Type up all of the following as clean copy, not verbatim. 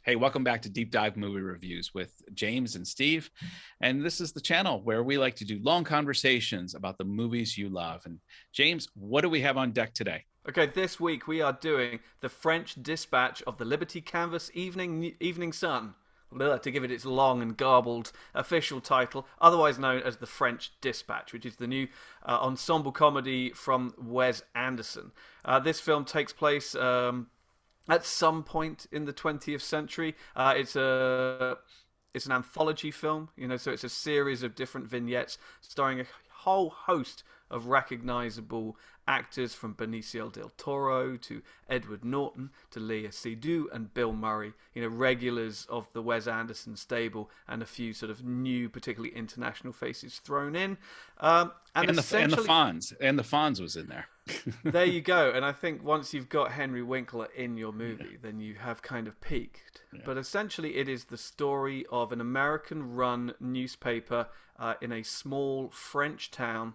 Hey, welcome back to Deep Dive Movie Reviews with James and Steve. And this is the channel where we like to do long conversations about the movies you love. And James, what do we have on deck today? Okay, this week we are doing The French Dispatch of the Liberty Canvas Evening Sun, to give it its long and garbled official title, otherwise known as The French Dispatch, which is the new ensemble comedy from Wes Anderson. This film takes place at some point in the 20th century. It's an anthology film, so it's a series of different vignettes starring a whole host of recognizable actors, from Benicio del Toro to Edward Norton to Léa Seydoux and Bill Murray, regulars of the Wes Anderson stable, and a few sort of new, particularly international faces thrown in. And the Fonz was in there. There you go. And I think once you've got Henry Winkler in your movie, then you have kind of peaked. Yeah. But essentially it is the story of an American-run newspaper in a small French town.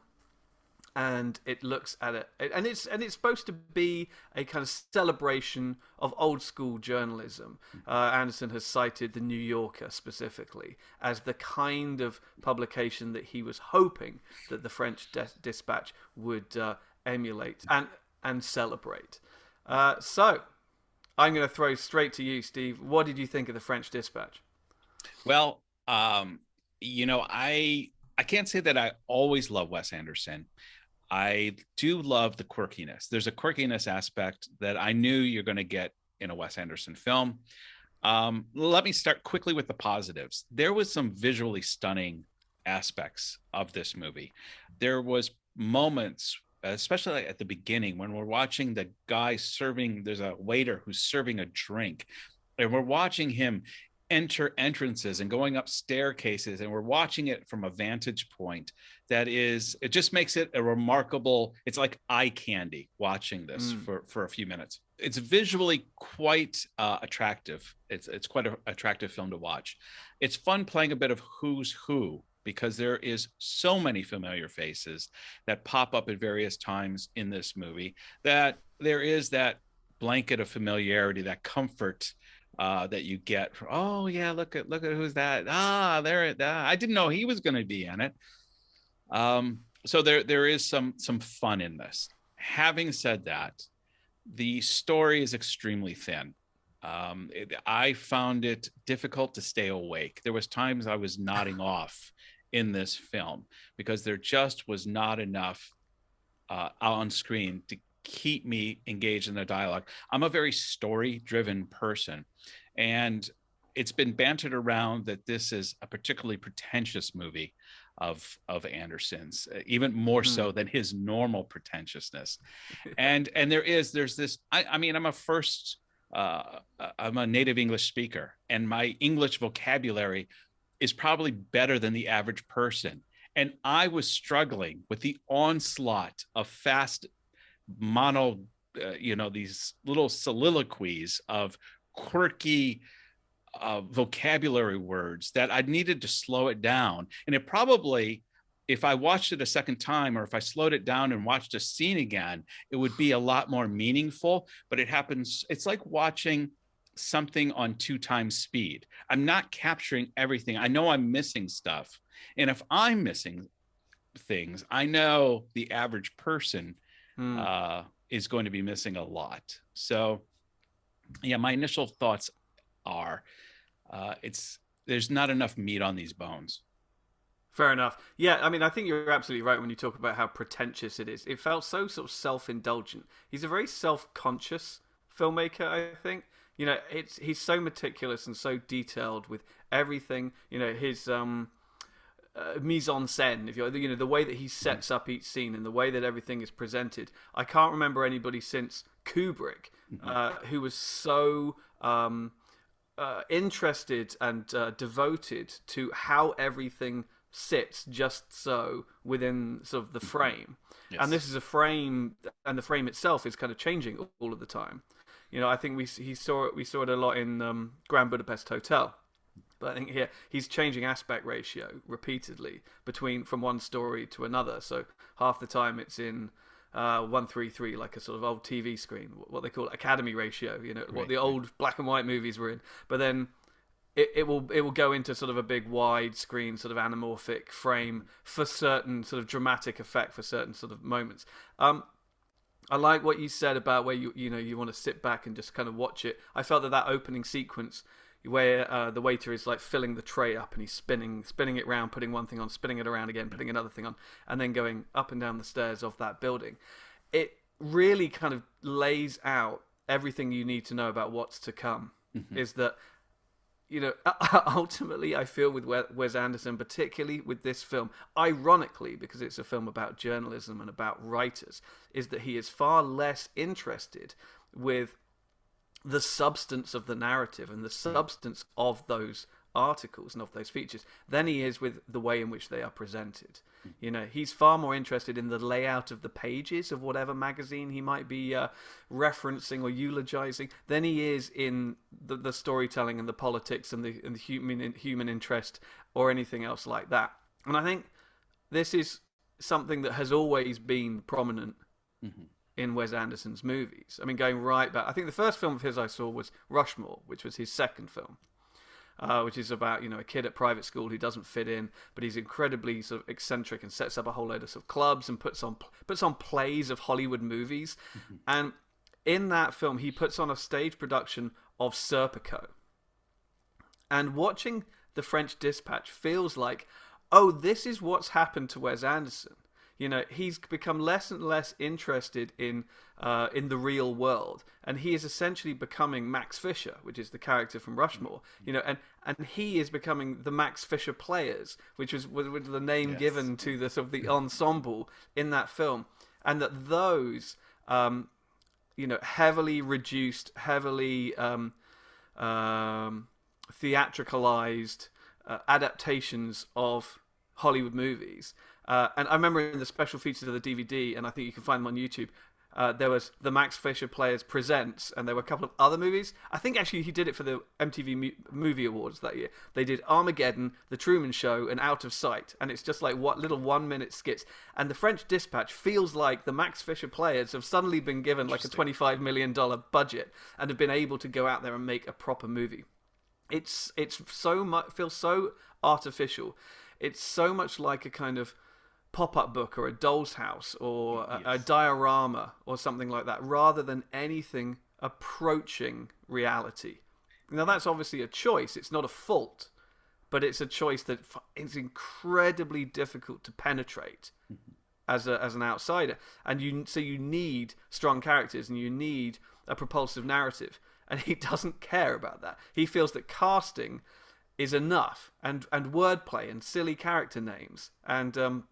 And it looks at it, and it's supposed to be a kind of celebration of old school journalism. Anderson has cited the New Yorker specifically as the kind of publication that he was hoping that the French Dispatch would emulate and celebrate. So I'm going to throw straight to you, Steve. What did you think of the French Dispatch? Well, I can't say that I always love Wes Anderson. I do love the quirkiness. There's a quirkiness aspect that I knew you're going to get in a Wes Anderson film. Let me start quickly with the positives. There was some visually stunning aspects of this movie. There was moments, especially at the beginning, when we're watching the guy serving, there's a waiter who's serving a drink, and we're watching him enter entrances and going up staircases, and we're watching it from a vantage point that is, it just makes it a remarkable, it's like eye candy watching this for a few minutes. It's visually quite attractive. It's quite an attractive film to watch. It's fun playing a bit of who's who, because there is so many familiar faces that pop up at various times in this movie, that there is that blanket of familiarity, that comfort that you get. Oh yeah, look at who's that. I didn't know he was going to be in it. So there is some fun in this. Having said that, the story is extremely thin. I found it difficult to stay awake. There was times I was nodding off in this film because there just was not enough on screen to keep me engaged in the dialogue. I'm a very story-driven person, and it's been bantered around that this is a particularly pretentious movie of Anderson's, even more so than his normal pretentiousness. And there's this. I mean, I'm a native English speaker, and my English vocabulary is probably better than the average person. And I was struggling with the onslaught of fast these little soliloquies of quirky vocabulary words that I needed to slow it down. And it probably, if I watched it a second time, or if I slowed it down and watched a scene again, it would be a lot more meaningful. But it's like watching something on 2 times speed. I'm not capturing everything. I know I'm missing stuff. And if I'm missing things, I know the average person is going to be missing a lot. So yeah, my initial thoughts are there's not enough meat on these bones. Fair enough. Yeah, I mean, I think you're absolutely right when you talk about how pretentious it is. It felt so sort of self-indulgent. He's a very self-conscious filmmaker, I think. He's so meticulous and so detailed with everything. His mise en scène, if you're, the way that he sets up each scene and the way that everything is presented. I can't remember anybody since Kubrick who was so interested and devoted to how everything sits just so within sort of the frame. Yes. And this is a frame, and the frame itself is kind of changing all of the time. I think we saw it a lot in Grand Budapest Hotel. But I think here he's changing aspect ratio repeatedly from one story to another. So half the time it's in 1:3:3, like a sort of old TV screen, what they call Academy ratio, what the old black and white movies were in. But then it will go into sort of a big wide screen sort of anamorphic frame for certain sort of dramatic effect for certain sort of moments. I like what you said about where you want to sit back and just kind of watch it. I felt that opening sequence where the waiter is like filling the tray up and he's spinning it around, putting one thing on, spinning it around again, putting another thing on, and then going up and down the stairs of that building. It really kind of lays out everything you need to know about what's to come. Is that, ultimately I feel with Wes Anderson, particularly with this film, ironically, because it's a film about journalism and about writers, is that he is far less interested with the substance of the narrative and the substance of those articles and of those features than he is with the way in which they are presented. He's far more interested in the layout of the pages of whatever magazine he might be referencing or eulogizing than he is in the storytelling and the politics and the human interest or anything else like that. And I think this is something that has always been prominent in Wes Anderson's movies. I mean, going right back, I think the first film of his I saw was Rushmore, which was his second film, which is about a kid at private school who doesn't fit in, but he's incredibly sort of eccentric and sets up a whole load of sort of clubs and puts on plays of Hollywood movies. And in that film, he puts on a stage production of Serpico. And watching The French Dispatch feels like, oh, this is what's happened to Wes Anderson. He's become less and less interested in the real world, and he is essentially becoming Max Fisher, which is the character from Rushmore. And he is becoming the Max Fisher Players, which was the name given to the sort of the ensemble in that film, and that those heavily reduced, heavily theatricalized adaptations of Hollywood movies. And I remember in the special features of the DVD, and I think you can find them on YouTube, there was the Max Fisher Players Presents, and there were a couple of other movies. I think actually he did it for the MTV Movie Awards that year. They did Armageddon, The Truman Show, and Out of Sight, and it's just like what little 1-minute skits. And The French Dispatch feels like the Max Fisher Players have suddenly been given like a $25 million budget and have been able to go out there and make a proper movie. It's so much, feels so artificial. It's so much like a kind of pop-up book or a doll's house or a diorama or something like that, rather than anything approaching reality. Now, that's obviously a choice. It's not a fault, but it's a choice that is incredibly difficult to penetrate as an outsider. And so you need strong characters and you need a propulsive narrative. And he doesn't care about that. He feels that casting is enough, and wordplay and silly character names and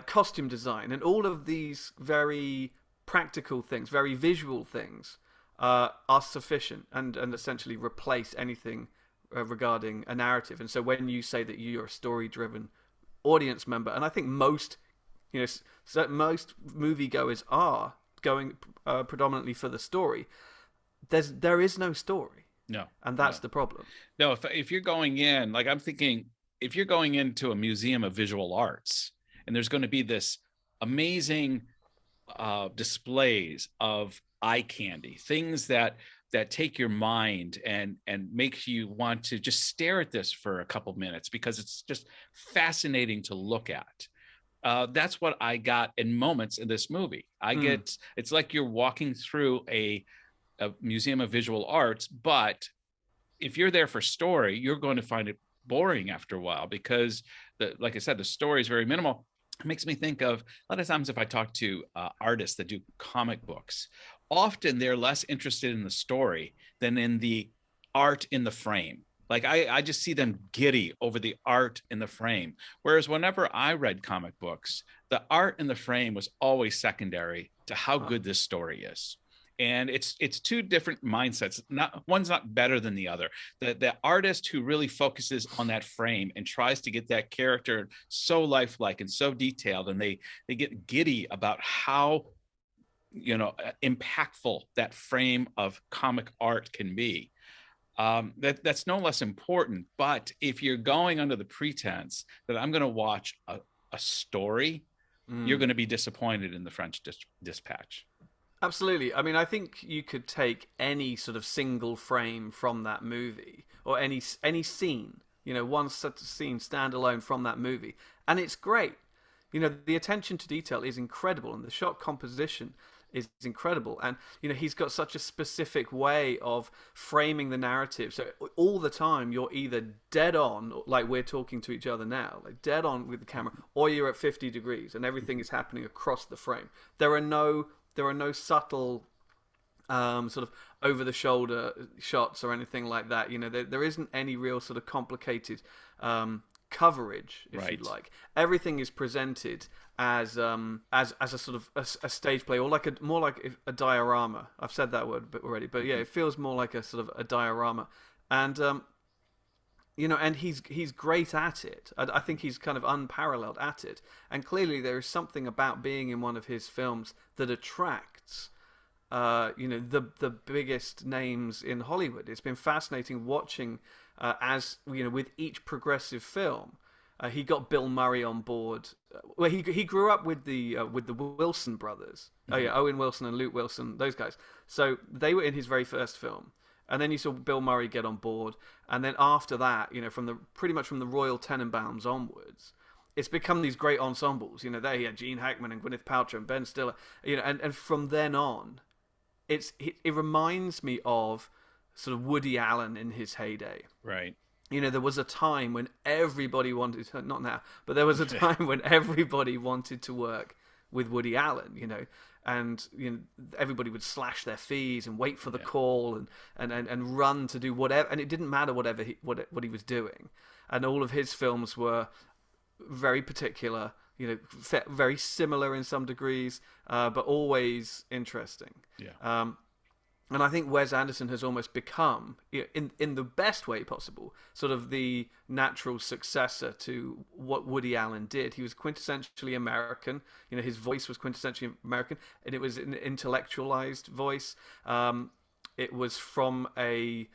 costume design and all of these very practical things, very visual things are sufficient and essentially replace anything regarding a narrative. And so when you say that you're a story-driven audience member, and I think most moviegoers are going predominantly for the story, there is no story. No. And that's the problem. No, if you're going in, like I'm thinking, if you're going into a museum of visual arts and there's going to be this amazing displays of eye candy, things that take your mind and make you want to just stare at this for a couple minutes because it's just fascinating to look at. That's what I got in moments in this movie. It's like you're walking through a museum of visual arts, but if you're there for story, you're going to find it boring after a while because, like I said, the story is very minimal. It makes me think of a lot of times if I talk to artists that do comic books, often they're less interested in the story than in the art in the frame. Like I just see them giddy over the art in the frame. Whereas whenever I read comic books, the art in the frame was always secondary to how good this story is. And it's two different mindsets. One's not better than the other. The artist who really focuses on that frame and tries to get that character so lifelike and so detailed, and they get giddy about how impactful that frame of comic art can be. That's no less important. But if you're going under the pretense that I'm going to watch a story, you're going to be disappointed in the French Dispatch. Absolutely. I mean, I think you could take any sort of single frame from that movie, or any scene, one such scene standalone from that movie, and it's great. The attention to detail is incredible, and the shot composition is incredible. And, he's got such a specific way of framing the narrative. So all the time, you're either dead on, like we're talking to each other now, like dead on with the camera, or you're at 50 degrees and everything is happening across the frame. There are no subtle sort of over-the-shoulder shots or anything like that. There isn't any real sort of complicated coverage, if you'd like. Everything is presented as a sort of a stage play, or more like a diorama. I've said that word already, but yeah, it feels more like a sort of a diorama, and and he's great at it. I think he's kind of unparalleled at it, and clearly there is something about being in one of his films that attracts the biggest names in Hollywood. It's been fascinating watching as with each progressive film. He got Bill Murray on board. Well, he grew up with the Wilson brothers. Mm-hmm. Oh yeah, Owen Wilson and Luke Wilson, those guys. So they were in his very first film, and then you saw Bill Murray get on board, and then after that, pretty much from the Royal Tenenbaums onwards, it's become these great ensembles. There he had Gene Hackman and Gwyneth Paltrow and Ben Stiller. And from then on, it reminds me of sort of Woody Allen in his heyday. Right. There was a time when everybody wanted, not now, but there was a time when everybody wanted to work with Woody Allen, and everybody would slash their fees and wait for the call and run to do whatever, and it didn't matter what he was doing. And all of his films were very particular, very similar in some degrees, but always interesting. Yeah. And I think Wes Anderson has almost become, in the best way possible, sort of the natural successor to what Woody Allen did. He was quintessentially American. His voice was quintessentially American, and it was an intellectualized voice. It was from a,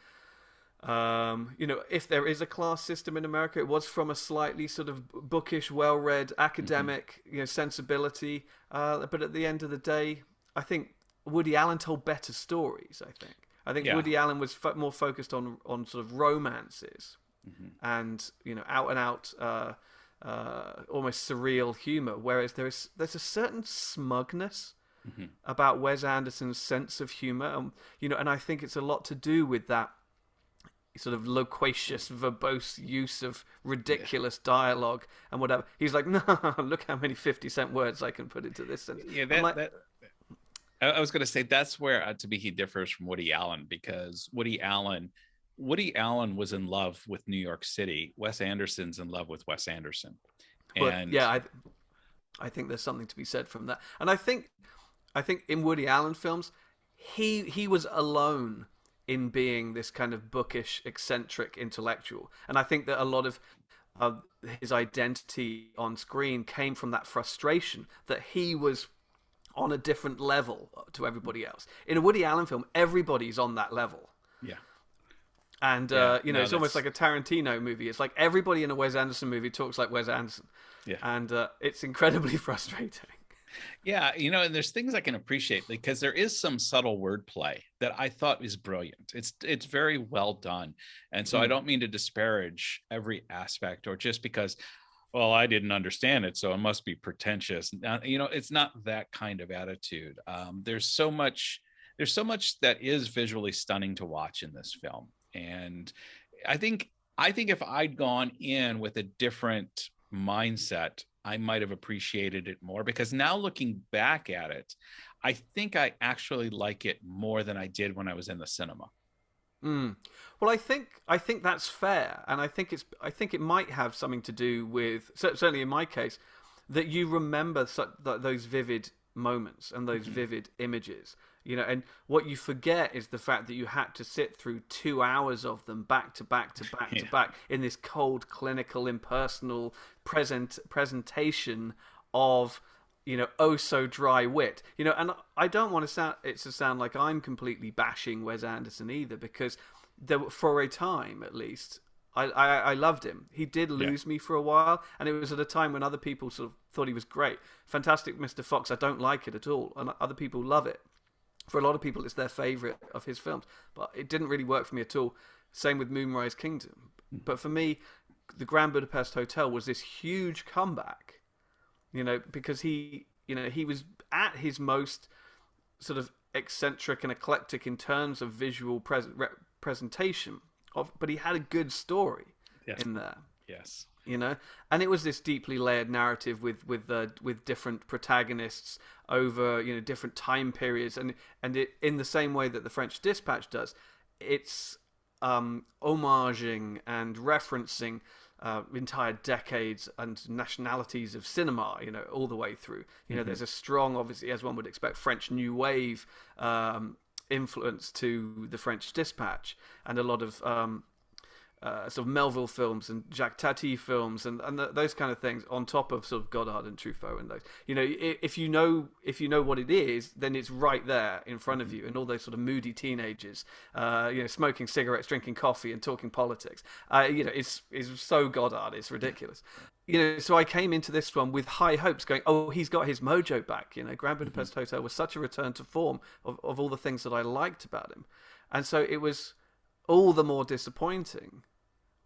if there is a class system in America, it was from a slightly sort of bookish, well-read, academic, sensibility. But at the end of the day, I think Woody Allen told better stories. I think Woody Allen was more focused on sort of romances and out and out almost surreal humor, whereas there's a certain smugness about Wes Anderson's sense of humor, and I think it's a lot to do with that sort of loquacious, verbose use of ridiculous dialogue and whatever. He's like, no, look how many 50-cent words I can put into this sentence. Yeah, I was going to say that's where, to me, he differs from Woody Allen, because Woody Allen was in love with New York City. Wes Anderson's in love with Wes Anderson. And I think there's something to be said from that. And I think in Woody Allen films, he was alone in being this kind of bookish, eccentric intellectual. And I think that a lot of his identity on screen came from that frustration that he was on a different level to everybody else. In a Woody Allen film, everybody's on that level. Yeah. And, it's almost like a Tarantino movie. It's like everybody in a Wes Anderson movie talks like Wes Anderson. Yeah. And it's incredibly frustrating. Yeah, and there's things I can appreciate, because there is some subtle wordplay that I thought is brilliant. It's very well done. And so I don't mean to disparage every aspect, or just because, well, I didn't understand it, so it must be pretentious. It's not that kind of attitude. There's so much that is visually stunning to watch in this film. And I think if I'd gone in with a different mindset, I might have appreciated it more, because now looking back at it, I think I actually like it more than I did when I was in the cinema. Well, I think that's fair, and I think it might have something to do with, certainly in my case, that you remember those vivid moments and those vivid images, and what you forget is the fact that you had to sit through 2 hours of them back to back to back to back in this cold, clinical, impersonal presentation of oh so dry wit, and I don't want to sound like I'm completely bashing Wes Anderson either, because for a time at least I loved him. He did lose me for a while, and it was at a time when other people sort of thought he was great. Fantastic Mr. Fox, I don't like it at all, and other people love it. For a lot of people, it's their favorite of his films, but it didn't really work for me at all. Same with Moonrise Kingdom. But for me, the Grand Budapest Hotel was this huge comeback, because he was at his most sort of eccentric and eclectic in terms of visual presentation, but he had a good story in there. Yes. And it was this deeply layered narrative with different protagonists over different time periods, and it, in the same way that the French Dispatch does, it's homaging and referencing entire decades and nationalities of cinema, all the way through. There's a strong, obviously, as one would expect, French New Wave influence to the French Dispatch, and a lot of sort of Melville films and Jacques Tati films and those kind of things, on top of sort of Godard and Truffaut and those. If you know what it is, then it's right there in front of you, and all those sort of moody teenagers, smoking cigarettes, drinking coffee, and talking politics. It's so Godard, it's ridiculous. So I came into this one with high hopes, going, oh, he's got his mojo back. Grand Budapest Hotel was such a return to form of all the things that I liked about him, and so it was all the more disappointing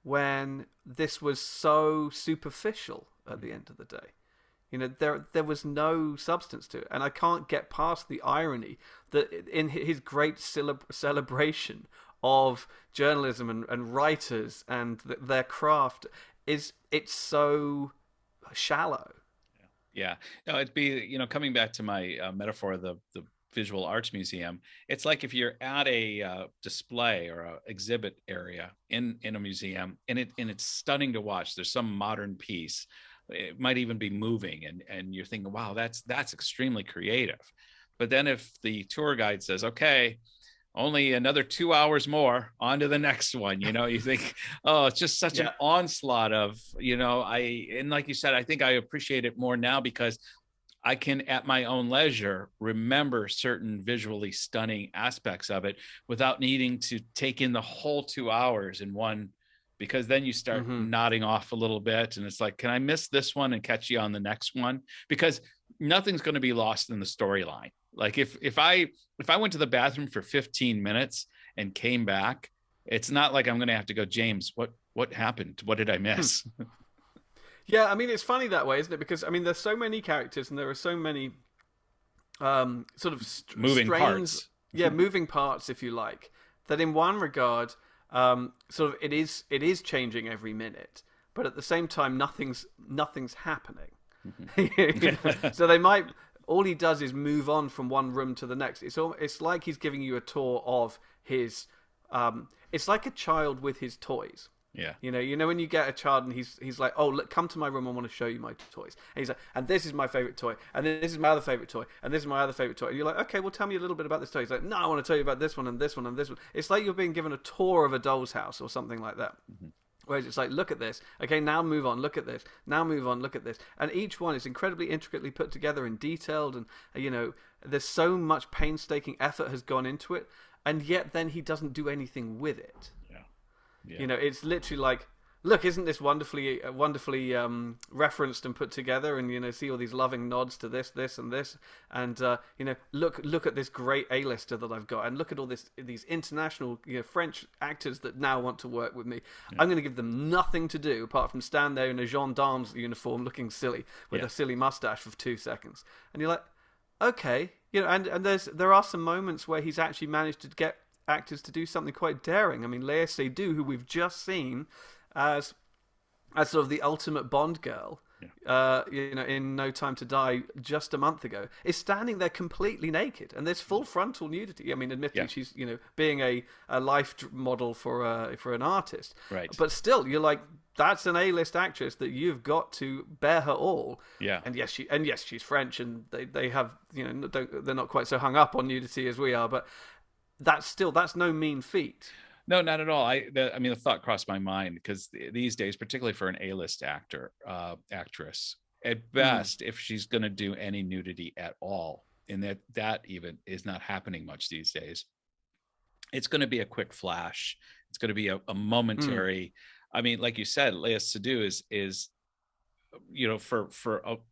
when this was so superficial at the end of the day. There was no substance to it, and I can't get past the irony that in his great celebration of journalism and writers and their craft, it's so shallow. Yeah. No, it'd be, coming back to my metaphor of the Visual Arts Museum, it's like if you're at a display or a exhibit area in a museum, and it's stunning to watch. There's some modern piece, it might even be moving, and you're thinking, wow, that's extremely creative. But then if the tour guide says, okay, only another 2 hours more, on to the next one, you think, oh, it's just such an onslaught of, and like you said, I think I appreciate it more now because I can, at my own leisure, remember certain visually stunning aspects of it without needing to take in the whole 2 hours in one, because then you start nodding off a little bit, and it's like, can I miss this one and catch you on the next one? Because nothing's going to be lost in the storyline. Like if I went to the bathroom for 15 minutes and came back, it's not like I'm going to have to go, James, what happened? What did I miss? Yeah, I mean, it's funny that way, isn't it? Because, I mean, there's so many characters and there are so many sort of moving parts. Yeah, moving parts, if you like, that in one regard, sort of it is changing every minute, but at the same time, nothing's happening. So all he does is move on from one room to the next. It's like he's giving you a tour of his, it's like a child with his toys. Yeah. When you get a child and he's like, oh, look, come to my room, I want to show you my toys. And he's like, and this is my favorite toy, and this is my other favorite toy, and this is my other favorite toy. And you're like, okay, well, tell me a little bit about this toy. He's like, no, I want to tell you about this one and this one and this one. It's like you're being given a tour of a doll's house or something like that. Whereas it's like, look at this. Okay, now move on. Look at this. Now move on. Look at this. And each one is incredibly intricately put together and detailed. And, there's so much painstaking effort has gone into it. And yet then he doesn't do anything with it. Yeah. It's literally like, look, isn't this wonderfully referenced and put together? And see all these loving nods to this, and this, and look at this great A-lister that I've got, and look at all these international French actors that now want to work with me. Yeah. I'm going to give them nothing to do apart from stand there in a gendarme's uniform, looking silly with a silly mustache for 2 seconds. And you're like, okay, and there are some moments where he's actually managed to get actors to do something quite daring. I mean, Léa Seydoux, who we've just seen as sort of the ultimate Bond girl, in No Time to Die just a month ago, is standing there completely naked, and there's full frontal nudity. I mean, admittedly, she's being a life model for an artist, right? But still, you're like, that's an A-list actress that you've got to bear her all. Yeah. And yes, she's French, and they have they're not quite so hung up on nudity as we are, but that's no mean feat. No, not at all. The thought crossed my mind, because these days, particularly for an A-list actress, at best, if she's going to do any nudity at all, and that even is not happening much these days, it's going to be a quick flash. It's going to be a momentary I mean, like you said, Leia Sadu is for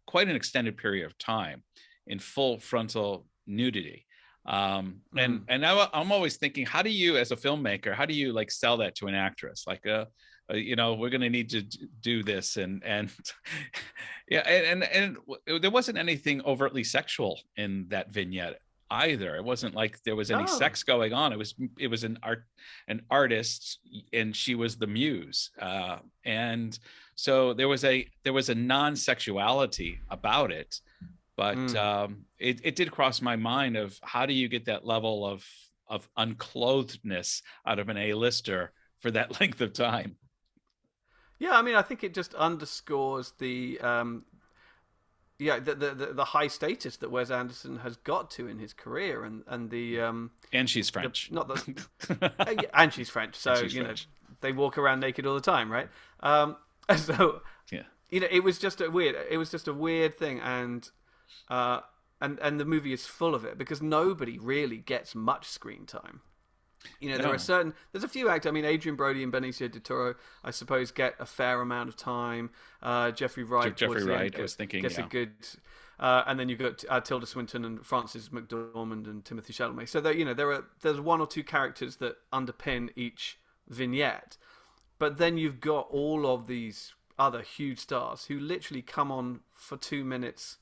quite an extended period of time in full frontal nudity. And now I'm always thinking, how do you, as a filmmaker, how do you like sell that to an actress? Like, we're going to need to do this, and yeah, and there wasn't anything overtly sexual in that vignette either. It wasn't like there was any sex going on. It was an artist, and she was the muse, and so there was a non-sexuality about it. But it did cross my mind of how do you get that level of unclothedness out of an A-lister for that length of time? Yeah, I mean, I think it just underscores the high status that Wes Anderson has got to in his career, and she's French, and she's French, so she's French. They walk around naked all the time, right? So yeah, it was just a weird thing, and the movie is full of it because nobody really gets much screen time. There's a few actors. I mean, Adrian Brody and Benicio del Toro, I suppose, get a fair amount of time. Jeffrey Wright, I was thinking, gets a good. And then you've got Tilda Swinton and Frances McDormand and Timothee Chalamet. So there's one or two characters that underpin each vignette, but then you've got all of these other huge stars who literally come on for 2 minutes,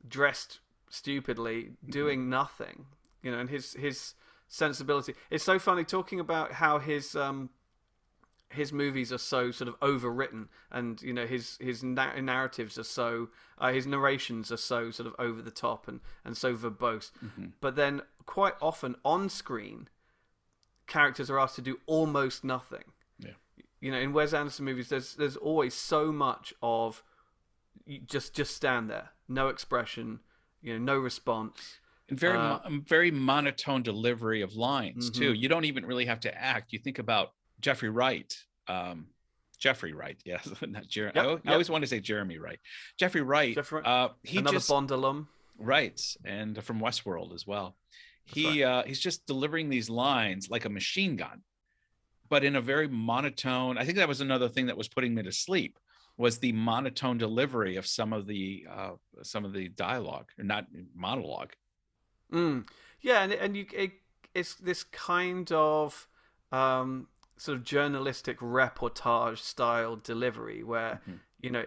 dressed stupidly, doing nothing. And his sensibility. It's so funny talking about how his movies are so sort of overwritten, and his narratives are so his narrations are so sort of over the top and so verbose. But then quite often on screen, characters are asked to do almost nothing. In Wes Anderson movies, there's always so much of just stand there, no expression, no response. And very monotone delivery of lines too. You don't even really have to act. You think about Jeffrey Wright. Jeffrey Wright, yes, not Jeremy. I always want to say Jeremy Wright. Jeffrey Wright. He another Bond alum, right, and from Westworld as well. He's just delivering these lines like a machine gun, but in a very monotone. I think that was another thing that was putting me to sleep, was the monotone delivery of some of the dialogue, or not monologue. Yeah, and it's this kind of sort of journalistic reportage style delivery where and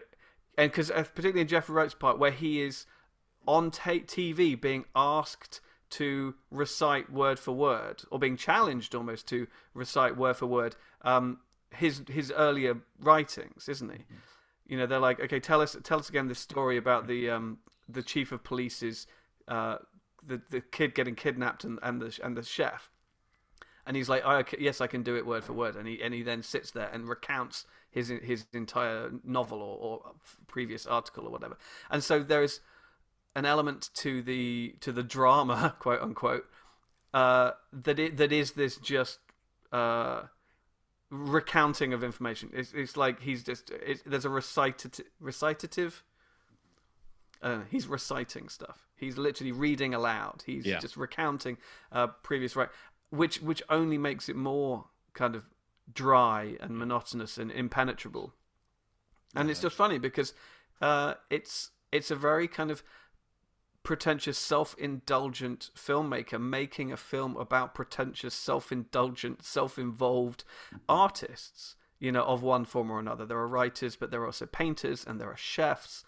because particularly in Jeffrey Wright's part, where he is on TV being asked to recite word for word, or being challenged almost to recite word for word his earlier writings, isn't he? They're like, okay, tell us again this story about the chief of police's the kid getting kidnapped and the chef, and he's like, yes, I can do it word for word, and he then sits there and recounts his entire novel or previous article or whatever. And so there is an element to the drama, quote unquote, that is this just recounting of information. It's like there's a recitative. He's reciting stuff. He's literally reading aloud. He's just recounting previous which only makes it more kind of dry and monotonous and impenetrable. And it's just funny because it's a very kind of pretentious, self-indulgent filmmaker making a film about pretentious, self-indulgent, self-involved artists, of one form or another. There are writers, but there are also painters, and there are chefs.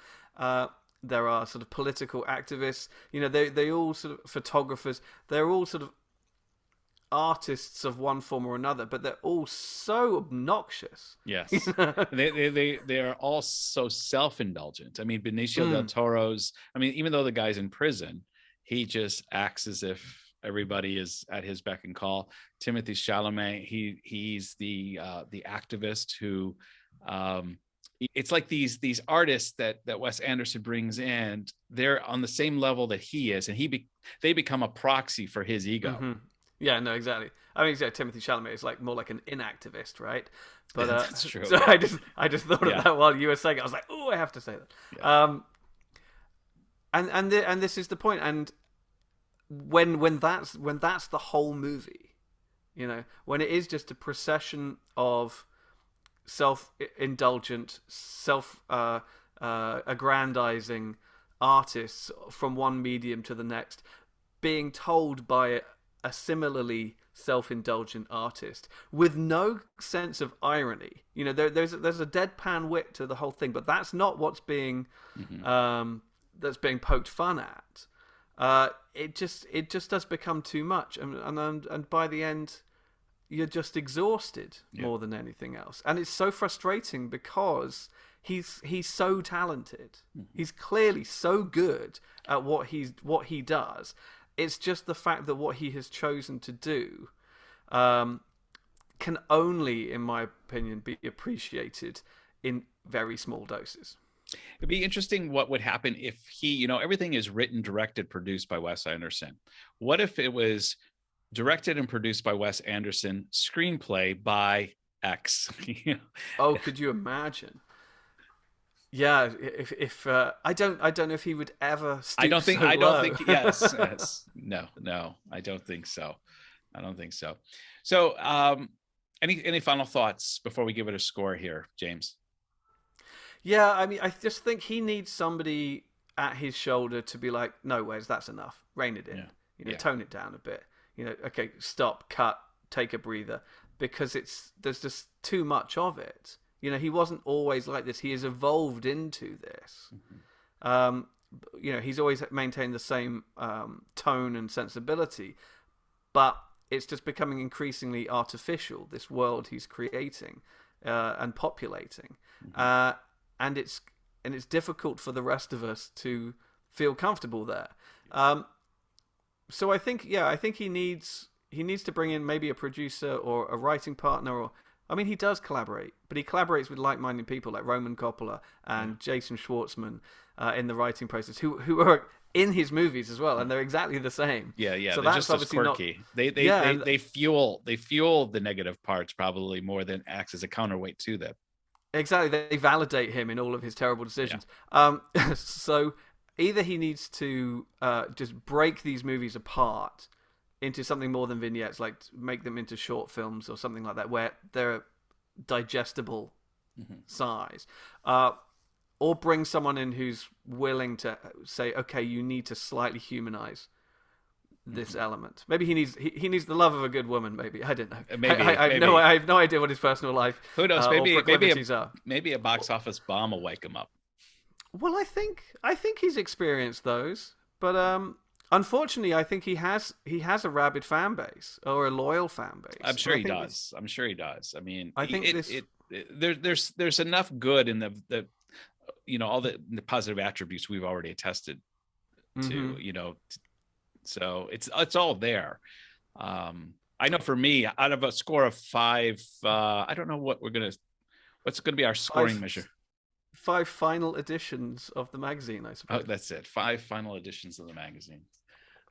There are sort of political activists. They all sort of photographers. They're all sort of artists of one form or another, but they're all so obnoxious. Yes, they are all so self-indulgent. I mean, Benicio del Toro's. I mean, even though the guy's in prison, he just acts as if everybody is at his beck and call. Timothée Chalamet, he's the activist who. It's like these artists that Wes Anderson brings in. They're on the same level that he is, and they become a proxy for his ego. Yeah, no, exactly. I mean, Timothée Chalamet is like more like an inactivist, right? But that's true. So I just thought of that while you were saying it. I was like, oh, I have to say that. Yeah. And this is the point. And when that's the whole movie, when it is just a procession of self-indulgent, aggrandizing artists from one medium to the next being told by a similarly self-indulgent artist with no sense of irony. There's a deadpan wit to the whole thing, but that's not what's being that's being poked fun at. It just does become too much, and by the end, you're just exhausted more than anything else. And it's so frustrating because he's so talented. He's clearly so good at what he does. It's just the fact that what he has chosen to do can only, in my opinion, be appreciated in very small doses. It'd be interesting what would happen if everything is written, directed, produced by Wes Anderson. What if it was directed and produced by Wes Anderson, screenplay by X? Oh, could you imagine? Yeah, if I don't know if he would ever stoop I don't think yes. No, I don't think so. So any final thoughts before we give it a score here, James? Yeah, I mean, I just think he needs somebody at his shoulder to be like, no, Wes, that's enough. Rein it in. Tone it down a bit. Okay, stop, cut, take a breather, because there's just too much of it. He wasn't always like this. He has evolved into this. He's always maintained the same tone and sensibility, but it's just becoming increasingly artificial, this world he's creating and populating. And it's difficult for the rest of us to feel comfortable there. So I think he needs to bring in maybe a producer or a writing partner, he does collaborate, but he collaborates with like-minded people like Roman Coppola and Jason Schwartzman in the writing process, who are in his movies as well, and they're exactly the same. Yeah. So they're just as quirky. They fuel the negative parts probably more than acts as a counterweight to them. Exactly, they validate him in all of his terrible decisions. So either he needs to just break these movies apart into something more than vignettes, like make them into short films or something like that, where they're digestible size, or bring someone in who's willing to say, okay, you need to slightly humanize this element. Maybe he needs the love of a good woman. Maybe, I don't know. I have no idea what his personal life. Who knows? Maybe a box office bomb will wake him up. Well, I think he's experienced those, but unfortunately, I think he has a rabid fan base or a loyal fan base. I'm sure he does. I mean, I think there's enough good in the all the positive attributes we've already attested to. So it's all there. I know for me, out of a score of 5, I don't know what's going to be our scoring measure. 5 final editions of the magazine, I suppose. Oh, that's it. 5 final editions of the magazine.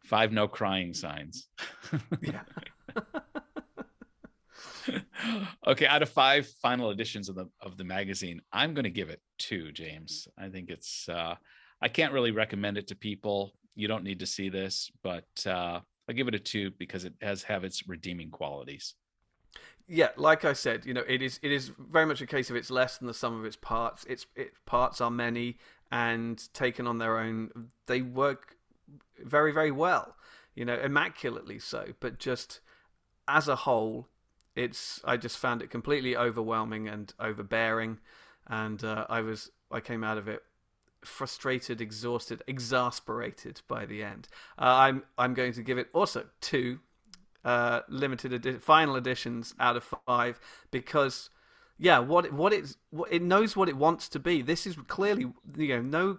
5 no crying signs. Yeah. Okay, out of 5 final editions of the magazine, I'm going to give it 2, James. I think it's I can't really recommend it to people. You don't need to see this, but I'll give it a 2 because it have its redeeming qualities. Yeah, like I said, it is very much a case of it's less than the sum of its parts. Its parts are many, and taken on their own, they work very, very well. Immaculately so. But just as a whole, I just found it completely overwhelming and overbearing, and I came out of it frustrated, exhausted, exasperated by the end. I'm going to give it also 2 final editions out of 5 because it knows what it wants to be. This is clearly no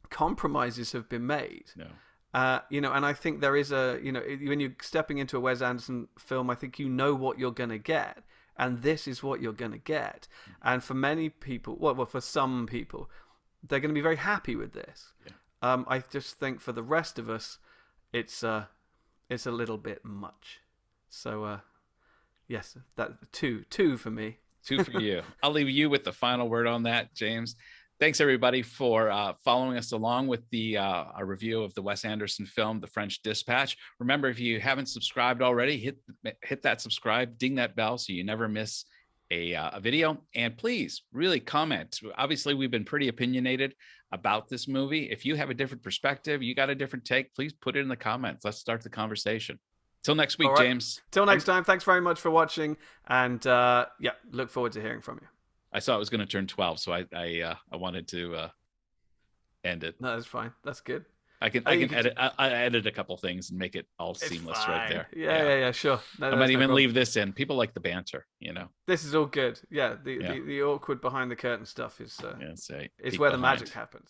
compromises have been made. No. And I think there is when you're stepping into a Wes Anderson film, I think what you're going to get, and this is what you're going to get. And for many people, well, for some people, they're going to be very happy with this. Yeah. I just think for the rest of us, it's a little bit much. So, yes, that 2 for me. 2 for you. I'll leave you with the final word on that, James. Thanks everybody for following us along with our review of the Wes Anderson film, The French Dispatch. Remember, if you haven't subscribed already, hit that subscribe, ding that bell so you never miss a video. And please really comment. Obviously, we've been pretty opinionated about this movie. If you have a different perspective, you got a different take, please put it in the comments. Let's start the conversation. Till next week, James. Till next time. Thanks very much for watching. And look forward to hearing from you. I saw it was going to turn 12, so I wanted to end it. No, that's fine. That's good. I can edit. I edit a couple things and make it all seamless right there. Yeah, sure. No, I might even leave this in. People like the banter, This is all good. Yeah, the awkward behind the curtain stuff is where the magic happens.